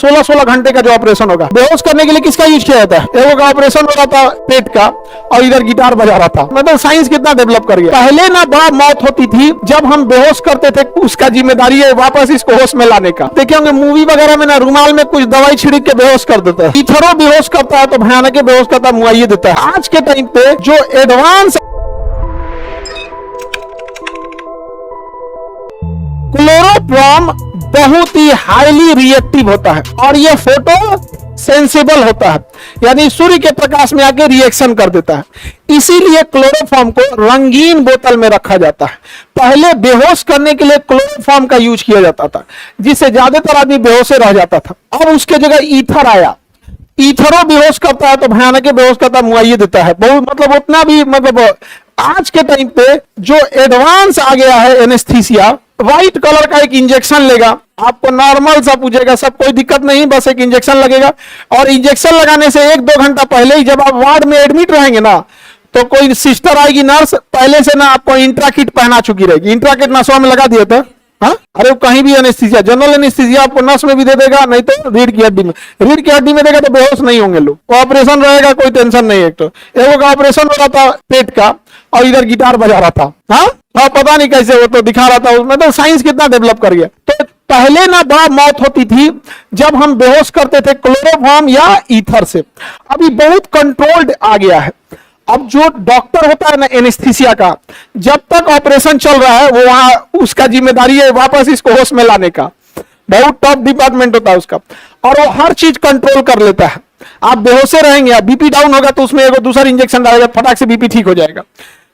16-16 घंटे का जो ऑपरेशन होगा, बेहोश करने के लिए किसका यूज किया जाता है? एगो का ऑपरेशन हो रहा था पेट का और इधर गिटार बजा रहा था। मतलब साइंस कितना डेवलप कर गया। पहले ना बड़ा मौत होती थी जब हम बेहोश करते थे, उसका जिम्मेदारी है वापस इसको होश में लाने का। देखे होंगे मूवी वगैरह में ना रुमाल में कुछ दवाई छिड़क के बेहोश कर देता है। इथरो बेहोश करता है तो भयानक बेहोश करता है, मुआइये देता है। आज के टाइम पे जो एडवांस क्लोरोफॉर्म बहुत ही हाईली रिएक्टिव होता है और ये फोटो सेंसिबल होता है, यानी सूर्य के प्रकाश में आके रिएक्शन कर देता है। इसीलिए क्लोरोफॉर्म को रंगीन बोतल में रखा जाता है। पहले बेहोश करने के लिए क्लोरोफॉर्म का यूज किया जाता था, जिससे ज्यादातर आदमी बेहोश रह जाता था। अब उसके जगह ईथर आया। ईथरो बेहोश करता है तो भयानक बेहोश करता है, मुआइये देता है। बहुत मतलब उतना भी मतलब आज के टाइम पे जो एडवांस आ गया है एनेस्थीसिया, व्हाइट कलर का एक इंजेक्शन लेगा, आपको नॉर्मल सा पूछेगा, सब कोई दिक्कत नहीं, बस एक इंजेक्शन लगेगा। और इंजेक्शन लगाने से 1-2 घंटा पहले ही जब आप वार्ड में एडमिट रहेंगे ना, तो कोई सिस्टर आएगी, नर्स पहले से ना आपको इंट्रा किट पहना चुकी रहेगी। इंट्रा किट नसों में लगा दिया था। हाँ, अरे कहीं भी एनेस्थीसिया, जनरल एनेस्थीसिया आपको नस में भी दे देगा, नहीं तो रीढ़ की हड्डी में। रीढ़ की हड्डी में देगा तो बेहोश नहीं होंगे लोग। ऑपरेशन रहेगा, कोई टेंशन नहीं है। एक तो एगो का ऑपरेशन हो रहा था पेट का और इधर गिटार बजा रहा था। हाँ, पता नहीं कैसे वो तो दिखा रहा था उसमें। तो साइंस कितना डेवलप कर गया। तो पहले ना बड़ा मौत होती थी जब हम बेहोश करते थे क्लोरोफॉर्म या ईथर से। अभी बहुत कंट्रोल्ड आ गया है। अब जो डॉक्टर होता है ना एनेस्थीसिया का, जब तक ऑपरेशन चल रहा है वो वहां उसका जिम्मेदारी है वापस इसको होश में लाने का। बहुत टॉप डिपार्टमेंट होता है उसका, और वो हर चीज कंट्रोल कर लेता है। आप बेहोशे रहेंगे, आप बीपी डाउन होगा तो उसमें एगो दूसरा इंजेक्शन डालेगा, फटाक से बीपी ठीक हो जाएगा।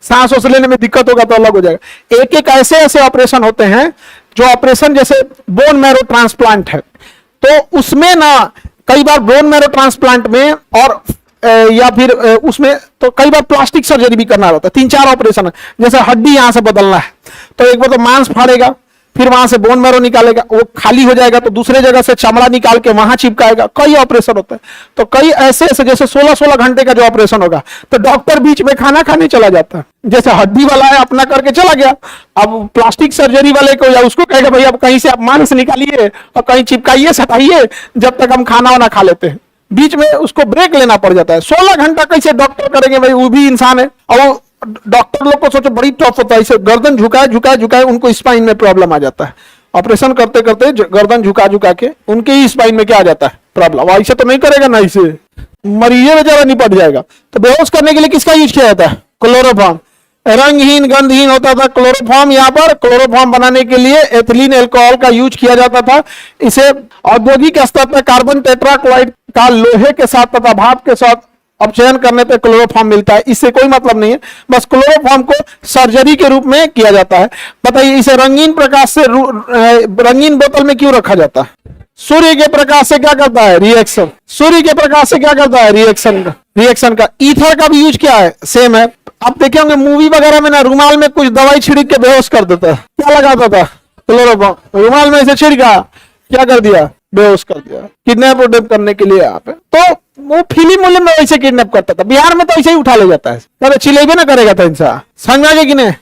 सांस वांस लेने में दिक्कत होगा तो अलग हो जाएगा। एक एक ऐसे ऐसे ऑपरेशन होते हैं जो ऑपरेशन, जैसे बोन मैरो ट्रांसप्लांट है, तो उसमें ना कई बार बोन मैरो ट्रांसप्लांट में और या फिर उसमें तो कई बार प्लास्टिक सर्जरी भी करना रहता है। 3-4 ऑपरेशन है। जैसे हड्डी यहां से बदलना है तो एक बार तो मांस फाड़ेगा, फिर वहां से बोन मैरो निकालेगा, वो खाली हो जाएगा तो दूसरे जगह से चमड़ा निकाल के वहां चिपकाएगा। कई ऑपरेशन होता है। तो कई ऐसे ऐसे जैसे 16-16 घंटे का जो ऑपरेशन होगा, तो डॉक्टर बीच में खाना खाने चला जाता है। जैसे हड्डी वाला है अपना करके चला गया, अब प्लास्टिक सर्जरी वाले को या उसको कहेगा भाई अब कहीं से आप मांस निकालिए और कहीं चिपकाइए सटाइए, जब तक हम खाना वाना खा लेते हैं। बीच में उसको ब्रेक लेना पड़ जाता है। 16 घंटा कैसे डॉक्टर करेंगे भाई, वो भी इंसान है। और वो डॉक्टर लोग को सोचो बड़ी टफ होता है, इसे गर्दन झुकाए उनको स्पाइन में प्रॉब्लम आ जाता है। ऑपरेशन करते करते गर्दन झुका के उनके ही स्पाइन में क्या आ जाता है प्रॉब्लम। ऐसे तो नहीं करेगा ना, इसे मरीज बेचारा निपट जाएगा। तो बेहोश करने के लिए किसका यूज किया जाता है? क्लोरोफॉर्म। रंगहीन गंधहीन होता था क्लोरोफॉर्म। यहाँ पर क्लोरोफॉर्म बनाने के लिए एथिलीन अल्कोहल का यूज किया जाता था। इसे औद्योगिक स्तर पर कार्बन टेट्राक्लोराइड का लोहे के साथ तथा भाप के साथ अपचयन करने पे क्लोरोफॉर्म मिलता है। इससे कोई मतलब नहीं है, बस क्लोरोफॉर्म को सर्जरी के रूप में किया जाता है। बताइए इसे रंगीन प्रकाश से रंगीन बोतल में क्यों रखा जाता है? सूर्य के प्रकाश से क्या करता है? रिएक्शन। सूर्य के प्रकाश से क्या करता है? रिएक्शन का। ईथर का भी यूज क्या है? सेम है। आप देखे होंगे मूवी वगैरह में ना रुमाल में कुछ दवाई छिड़क के बेहोश कर देता है। क्या लगाता था? क्लोरोफॉर्म। रुमाल में से छिड़का, क्या कर दिया? बेहोश कर दिया। किडनैप उडनैप करने के लिए यहाँ पे तो वो फिल्म में वैसे किडनैप करता था। बिहार में तो ऐसे ही उठा ले जाता है, चिलेबे ना करेगा था इंसान। समझा कि नहीं?